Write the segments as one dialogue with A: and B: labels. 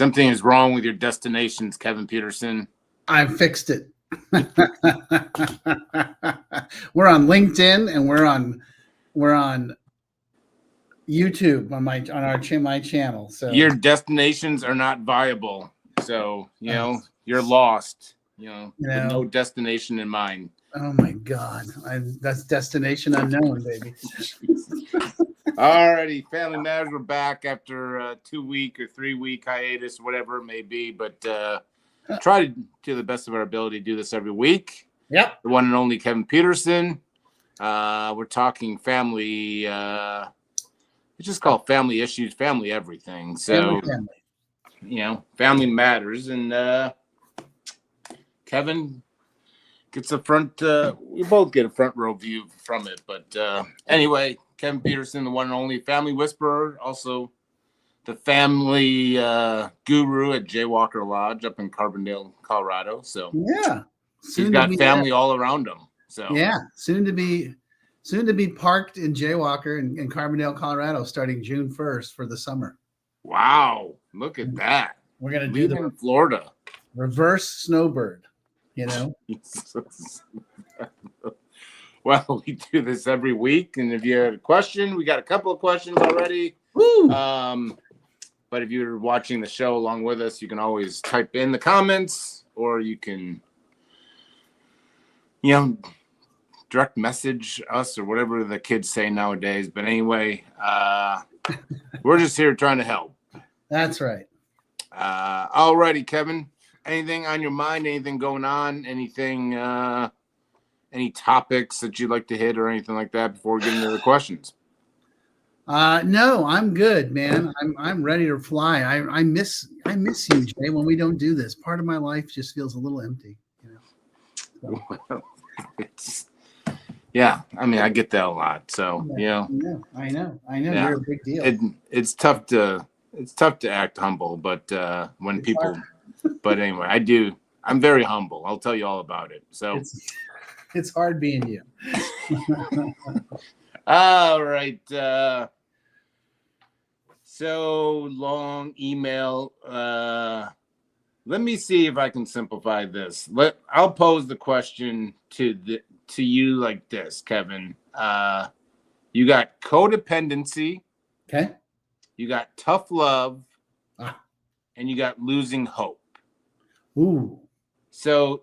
A: Something is wrong with your destinations, Kevin Petersen.
B: I fixed it. We're on LinkedIn and we're on YouTube on my channel. So
A: your destinations are not viable. So you're lost. With no destination in mind.
B: Oh my God, that's destination unknown, baby.
A: Alrighty, Family Matters. We're back after a 2-week or 3-week hiatus, whatever it may be. But try to the best of our ability to do this every week.
B: Yep.
A: The one and only Kevin Petersen. We're talking family. It's just called family issues, family everything. So, family matters. And Kevin gets a front. We both get a front row view from it. But anyway, Kevin Petersen, the one and only family whisperer, also the family guru at Jaywalker Lodge up in Carbondale, Colorado. So
B: yeah,
A: he's got family all around him. So
B: yeah, soon to be parked in Jaywalker in Carbondale, Colorado, starting June 1st for the summer.
A: Wow, look at that!
B: We're gonna do
A: in Florida
B: reverse snowbird.
A: Well, we do this every week, and if you have a question, we got a couple of questions already.
B: Woo!
A: But if you're watching the show along with us, you can always type in the comments, or you can, direct message us or whatever the kids say nowadays. But anyway, we're just here trying to help.
B: That's right.
A: Alrighty, Kevin. Anything on your mind? Anything going on? Anything? Any topics that you'd like to hit or anything like that before we get into the questions?
B: No, I'm good, man. I'm ready to fly. I miss you, Jay. When we don't do this, part of my life just feels a little empty.
A: Well, I mean, I get that a lot. So
B: I know. You're a big deal.
A: It's tough to act humble, but when it's people, hard. But anyway, I do. I'm very humble. I'll tell you all about it. So
B: it's hard being you.
A: All right. So long email. Let me see if I can simplify this. I'll pose the question to you like this, Kevin. You got codependency.
B: Okay.
A: You got tough love. And you got losing hope.
B: Ooh.
A: So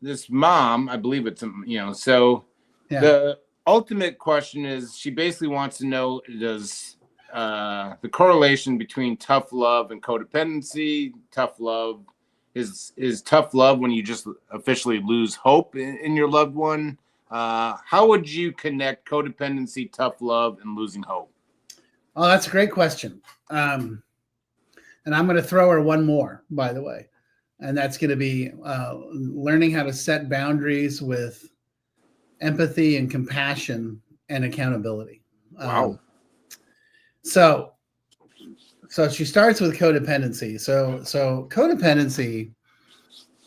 A: this mom, I believe it's, the ultimate question is she basically wants to know, does the correlation between tough love and codependency, tough love, is tough love when you just officially lose hope in your loved one? How would you connect codependency, tough love, and losing hope?
B: Oh, that's a great question. And I'm going to throw her one more, by the way. And that's going to be learning how to set boundaries with empathy and compassion and accountability.
A: Wow.
B: So she starts with codependency. So codependency,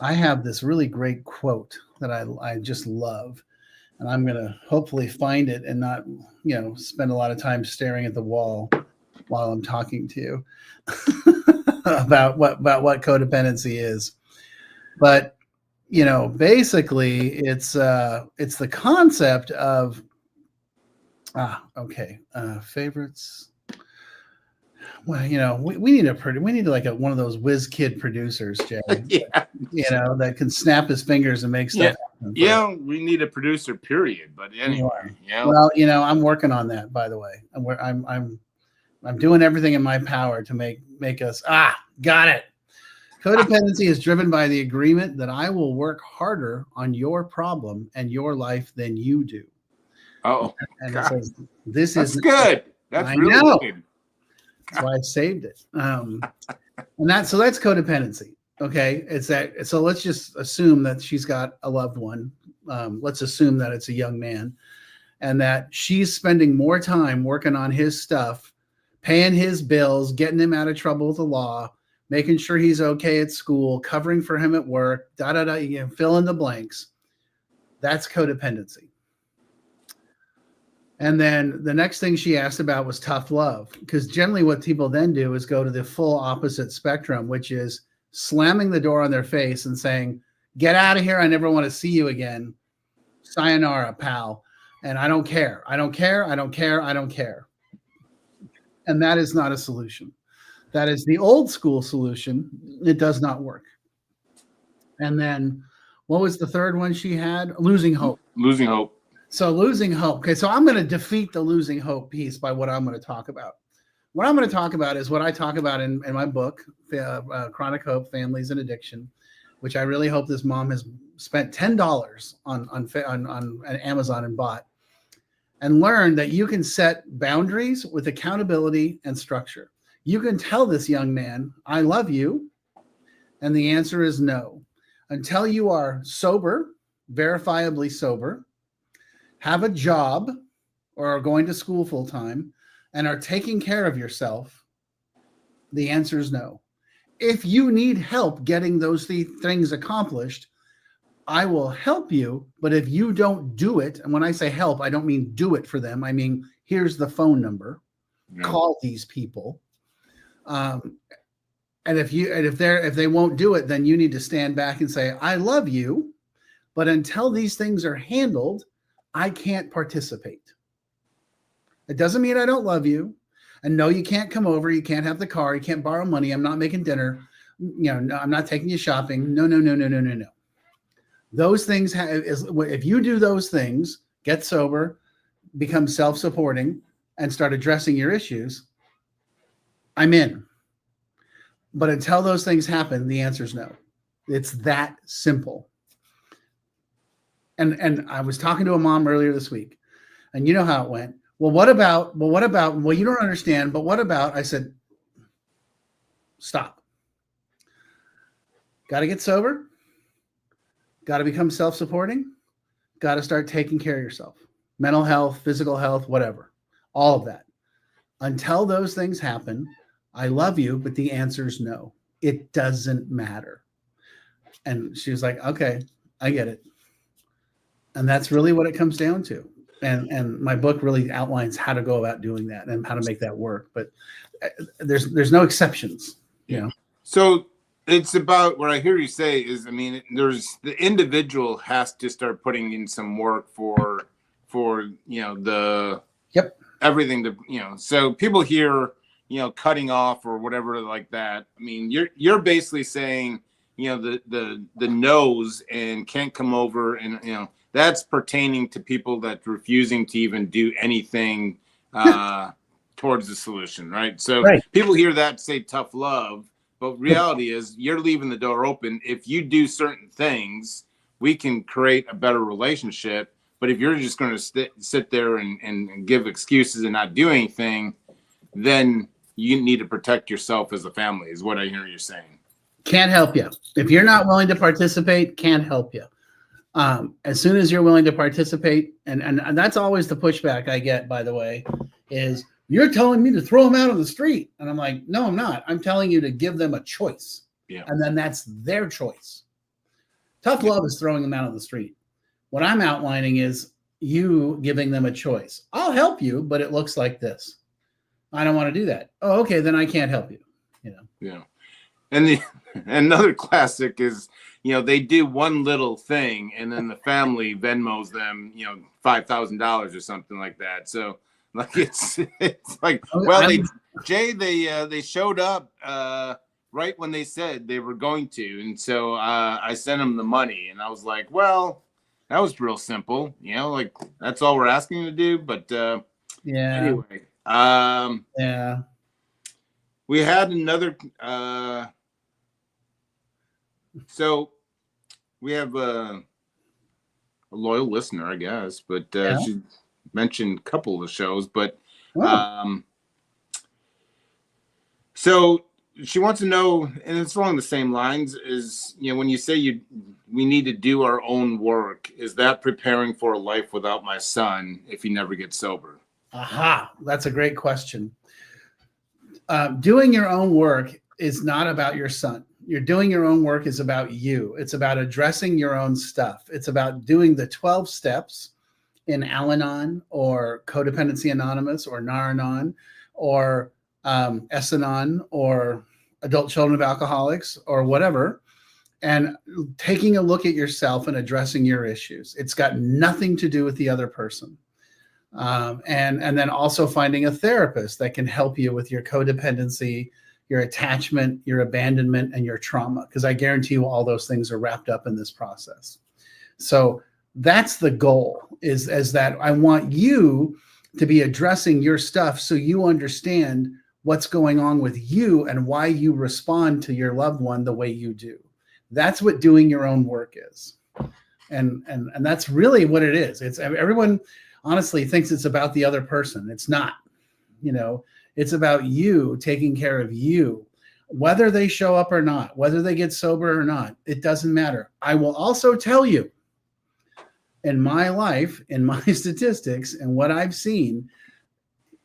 B: I have this really great quote that I just love. And I'm going to hopefully find it and not, spend a lot of time staring at the wall while I'm talking to you about what codependency is. But, basically it's the concept of, favorites. Well, we need like one of those whiz kid producers, Jay. That can snap his fingers and make stuff happen.
A: Yeah, we need a producer, period. But anyway,
B: Well, I'm working on that, by the way. I'm doing everything in my power to make us got it. Codependency is driven by the agreement that I will work harder on your problem and your life than you do.
A: Oh,
B: and it says,
A: that's good. That's really good.
B: That's why I saved it. So that's codependency. Okay. It's that. So let's just assume that she's got a loved one. Let's assume that it's a young man and that she's spending more time working on his stuff, paying his bills, getting him out of trouble with the law, making sure he's okay at school, covering for him at work, fill in the blanks. That's codependency. And then the next thing she asked about was tough love, because generally what people then do is go to the full opposite spectrum, which is slamming the door on their face and saying, get out of here. I never want to see you again. Sayonara, pal. And I don't care. I don't care. I don't care. I don't care. And that is not a solution. That is the old school solution. It does not work. And then what was the third one she had? Losing hope.
A: Losing hope.
B: So losing hope. Okay, so I'm going to defeat the losing hope piece by what I'm going to talk about. What I'm going to talk about is what I talk about in my book, Chronic Hope, Families and Addiction, which I really hope this mom has spent $10 on Amazon and bought, and learned that you can set boundaries with accountability and structure. You can tell this young man, I love you, and the answer is no. Until you are sober, verifiably sober, have a job or are going to school full time and are taking care of yourself, the answer is no. If you need help getting those things accomplished, I will help you. But if you don't do it, and when I say help, I don't mean do it for them. I mean, here's the phone number, call these people. And if they won't do it, then you need to stand back and say, I love you, but until these things are handled, I can't participate. It doesn't mean I don't love you. And no, you can't come over. You can't have the car. You can't borrow money. I'm not making dinner. No, I'm not taking you shopping. No. Those things, if you do those things, get sober, become self-supporting, and start addressing your issues, I'm in. But until those things happen, the answer is no. It's that simple. And I was talking to a mom earlier this week, and you know how it went. Well, what about, you don't understand, but what about, I said, stop. Got to get sober. Got to become self-supporting. Got to start taking care of yourself. Mental health, physical health, whatever. All of that. Until those things happen, I love you, but the answer is no. It doesn't matter. And she was like, okay, I get it. And that's really what it comes down to. And my book really outlines how to go about doing that and how to make that work. But there's no exceptions, you know.
A: So it's about what I hear you say is, I mean, there's the individual has to start putting in some work for everything to, so people hear, cutting off or whatever like that. I mean, you're basically saying, the no's and can't come over and, that's pertaining to people that refusing to even do anything towards the solution, right? So people hear that say tough love, but reality is you're leaving the door open. If you do certain things, we can create a better relationship. But if you're just going to sit there and give excuses and not do anything, then you need to protect yourself as a family, is what I hear you saying.
B: Can't help you. If you're not willing to participate, can't help you. As soon as you're willing to participate, and that's always the pushback I get, by the way, is you're telling me to throw them out on the street. And I'm like, no, I'm not. I'm telling you to give them a choice. Yeah. And then that's their choice. Tough love is throwing them out on the street. What I'm outlining is you giving them a choice. I'll help you, but it looks like this. I don't want to do that. Oh, okay, then I can't help you.
A: Yeah. And another classic is, they do one little thing and then the family Venmos them, $5,000 or something like that. So like it's like, well, they showed up right when they said they were going to, and so I sent them the money, and I was like, well, that was real simple, like that's all we're asking you to do. But anyway, we had another. So we have a loyal listener, I guess, but she mentioned a couple of shows, but so she wants to know, and it's along the same lines, is, when you say we need to do our own work, is that preparing for a life without my son if he never gets sober?
B: Aha, that's a great question. Doing your own work is not about your son. You're doing your own work is about you. It's about addressing your own stuff. It's about doing the 12 steps in Al-Anon or Codependency Anonymous or Nar-Anon or S-Anon or Adult Children of Alcoholics or whatever, and taking a look at yourself and addressing your issues. It's got nothing to do with the other person. And then also finding a therapist that can help you with your codependency, your attachment, your abandonment, and your trauma, because I guarantee you all those things are wrapped up in this process. So that's the goal, is that I want you to be addressing your stuff so you understand what's going on with you and why you respond to your loved one the way you do. That's what doing your own work is. And that's really what it is. It's everyone honestly thinks it's about the other person. It's not. It's about you taking care of you, whether they show up or not, whether they get sober or not. It doesn't matter. I will also tell you, in my life, in my statistics, and what I've seen,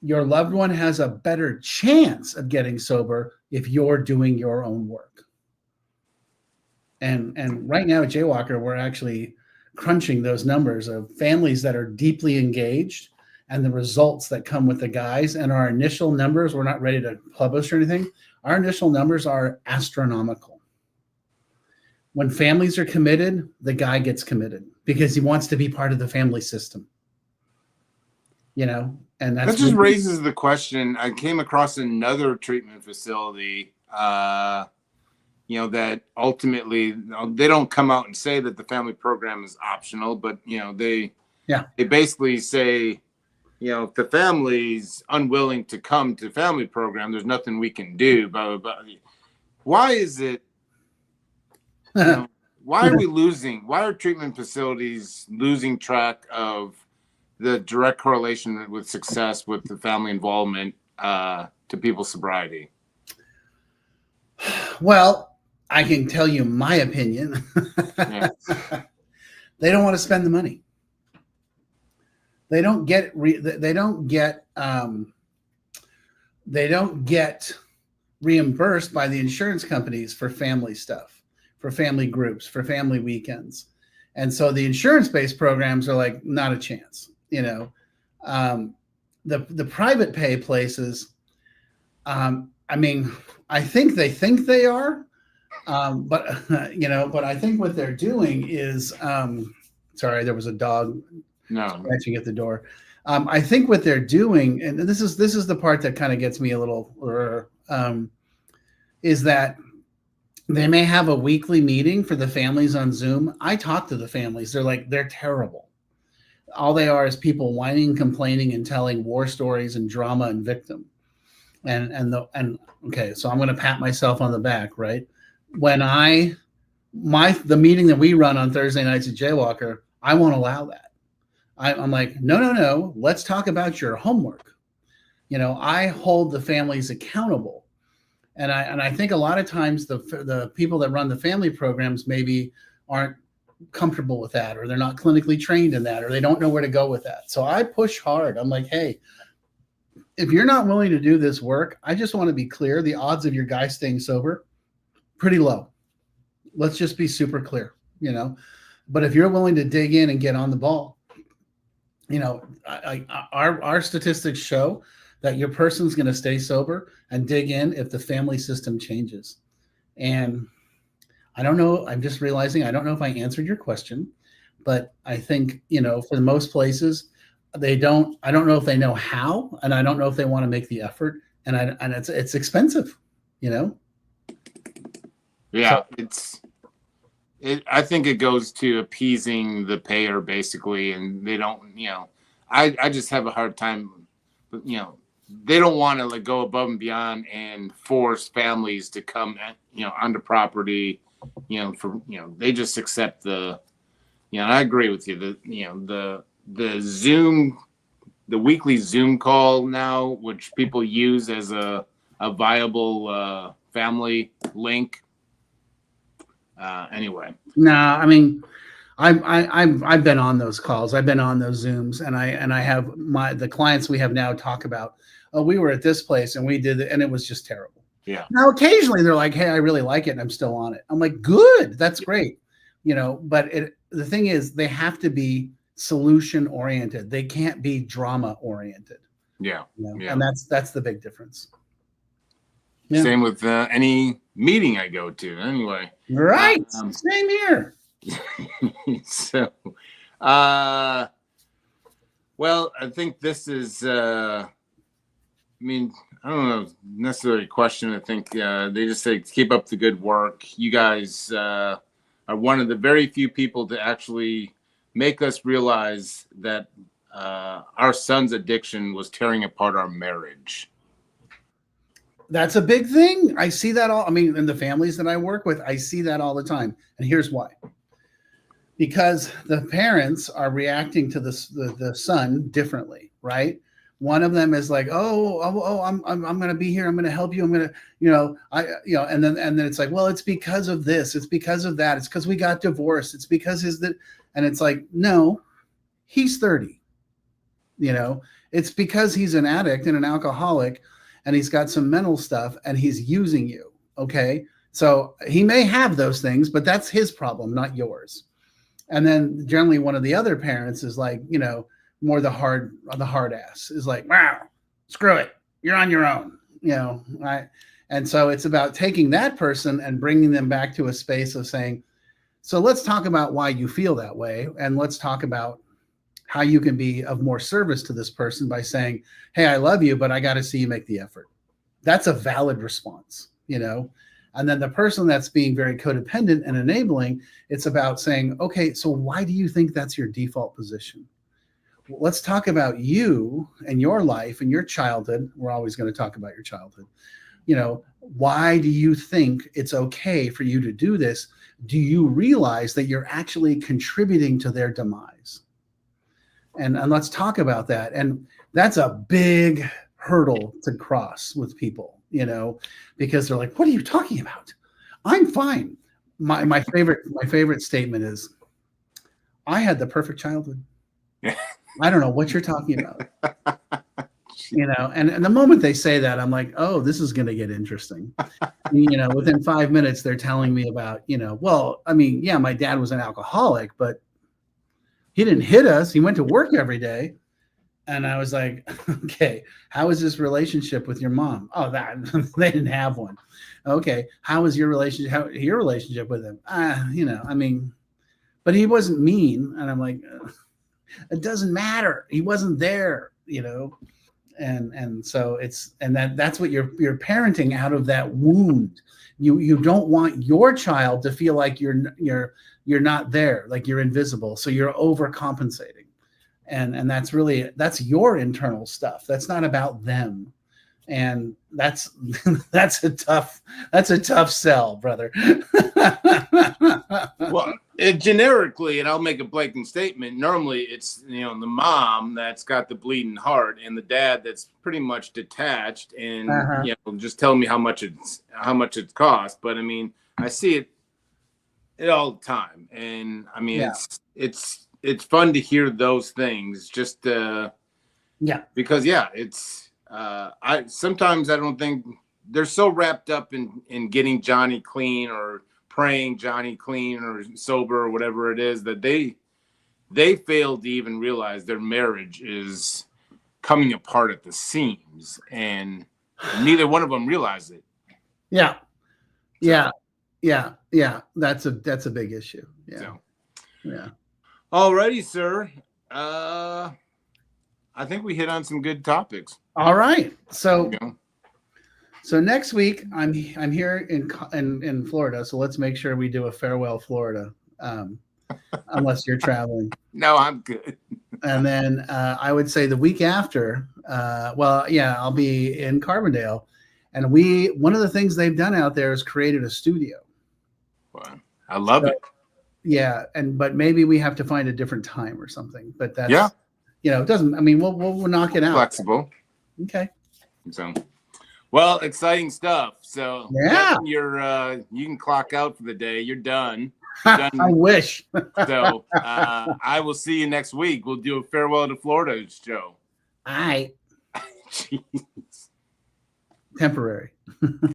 B: your loved one has a better chance of getting sober if you're doing your own work. And right now at Jaywalker, we're actually crunching those numbers of families that are deeply engaged and the results that come with the guys. And our initial numbers, we're not ready to publish or anything. Our initial numbers are astronomical. When families are committed, the guy gets committed because he wants to be part of the family system. And that
A: just raises the question. I came across another treatment facility, that ultimately they don't come out and say that the family program is optional, but they basically say, if the family's unwilling to come to the family program, there's nothing we can do. Blah, blah, blah. Why is it? Why are we losing? Why are treatment facilities losing track of the direct correlation with success with the family involvement to people's sobriety?
B: Well, I can tell you my opinion.
A: Yeah.
B: They don't want to spend the money. They don't get reimbursed by the insurance companies for family stuff, for family groups, for family weekends. And so the insurance-based programs are like, not a chance. The private pay places, I think they are, but I think what they're doing is, sorry, there was a dog scratching at the door. I think what they're doing, and this is the part that kind of gets me a little, is that they may have a weekly meeting for the families on Zoom. I talk to the families. They're terrible. All they are is people whining, complaining, and telling war stories and drama and victim. Okay, so I'm going to pat myself on the back, right? When the meeting that we run on Thursday nights at Jaywalker, I won't allow that. I'm like, no, let's talk about your homework. I hold the families accountable. And I think a lot of times the people that run the family programs maybe aren't comfortable with that, or they're not clinically trained in that, or they don't know where to go with that. So I push hard. I'm like, hey, if you're not willing to do this work, I just want to be clear. The odds of your guy staying sober, pretty low. Let's just be super clear, But if you're willing to dig in and get on the ball, our statistics show that your person's going to stay sober and dig in if the family system changes. And I don't know. I'm just realizing I don't know if I answered your question, but I think, for the most places, I don't know if they know how, and I don't know if they want to make the effort, and it's expensive,
A: Yeah, I think it goes to appeasing the payer basically, and they don't, I just have a hard time, they don't want to go above and beyond and force families to come, onto property, they just accept the, I agree with you. The Zoom, the weekly Zoom call now, which people use as a viable family link. Anyway.
B: No, I've been on those calls. I've been on those Zooms, and I have the clients we have now talk about, oh, we were at this place and we did it, and it was just terrible.
A: Yeah.
B: Now occasionally they're like, hey, I really like it and I'm still on it. I'm like, good, that's great. But the thing is, they have to be solution oriented. They can't be drama oriented.
A: Yeah.
B: And that's the big difference.
A: Yeah. Same with any meeting I go to. Anyway.
B: Right. Same here.
A: So, well, I think this is. I mean, I don't know necessarily a question. I think they just say keep up the good work. You guys are one of the very few people to actually make us realize that our son's addiction was tearing apart our marriage.
B: That's a big thing. I see that all. I mean, in the families that I work with, I see that all the time. And here's why. Because the parents are reacting to the son differently, right? One of them is like, I'm going to be here. I'm going to help you. I'm going to, and then it's like, well, it's because of this. It's because of that. It's because we got divorced. It's because and it's like, no, he's 30. It's because he's an addict and an alcoholic, and he's got some mental stuff, and he's using you. Okay. So he may have those things, but that's his problem, not yours. And then generally one of the other parents is like, more the hard ass is like, wow, screw it. You're on your own, right? And so it's about taking that person and bringing them back to a space of saying, so let's talk about why you feel that way. And let's talk about how you can be of more service to this person by saying, hey, I love you, but I got to see you make the effort. That's a valid response, And then the person that's being very codependent and enabling, it's about saying, okay, so why do you think that's your default position? Well, let's talk about you and your life and your childhood. We're always going to talk about your childhood. Why do you think it's okay for you to do this? Do you realize that you're actually contributing to their demise? And let's talk about that. And that's a big hurdle to cross with people, because they're like, what are you talking about? I'm fine. My favorite statement is, I had the perfect childhood. I don't know what you're talking about. And the moment they say that, I'm like, oh, this is going to get interesting. Within 5 minutes, they're telling me about, well, I mean, yeah, my dad was an alcoholic, but he didn't hit us. He went to work every day. And I was like, okay, how is this relationship with your mom? Oh, that they didn't have one. Okay. How was your relationship with him? But he wasn't mean. And I'm like, it doesn't matter. He wasn't there, and so that's what you're parenting out of that wound. You don't want your child to feel like you're not there, like you're invisible. So you're overcompensating. And that's your internal stuff. That's not about them. And that's a tough sell, brother.
A: Well, generically, and I'll make a blatant statement, normally it's the mom that's got the bleeding heart and the dad that's pretty much detached and just tell me how much it's cost. But I mean, I see it all the time. And I mean, it's fun to hear those things just because it's sometimes I don't think they're so wrapped up in getting Johnny clean or praying Johnny clean or sober or whatever it is that they fail to even realize their marriage is coming apart at the seams, and neither one of them realize it.
B: Yeah. That's a big issue. Yeah.
A: Alrighty, sir. I think we hit on some good topics.
B: All right. So next week I'm here in Florida. So let's make sure we do a farewell Florida, unless you're traveling.
A: No, I'm good.
B: And then I would say the week after, I'll be in Carbondale, and one of the things they've done out there is created a studio.
A: Wow, I love it.
B: Yeah, but maybe we have to find a different time or something. But that's it doesn't. I mean, we'll knock it out.
A: Flexible.
B: Okay.
A: So, well, exciting stuff. So you can clock out for the day. You're done.
B: I wish.
A: So I will see you next week. We'll do a farewell to Florida show.
B: All right.
A: Jeez.
B: Temporary.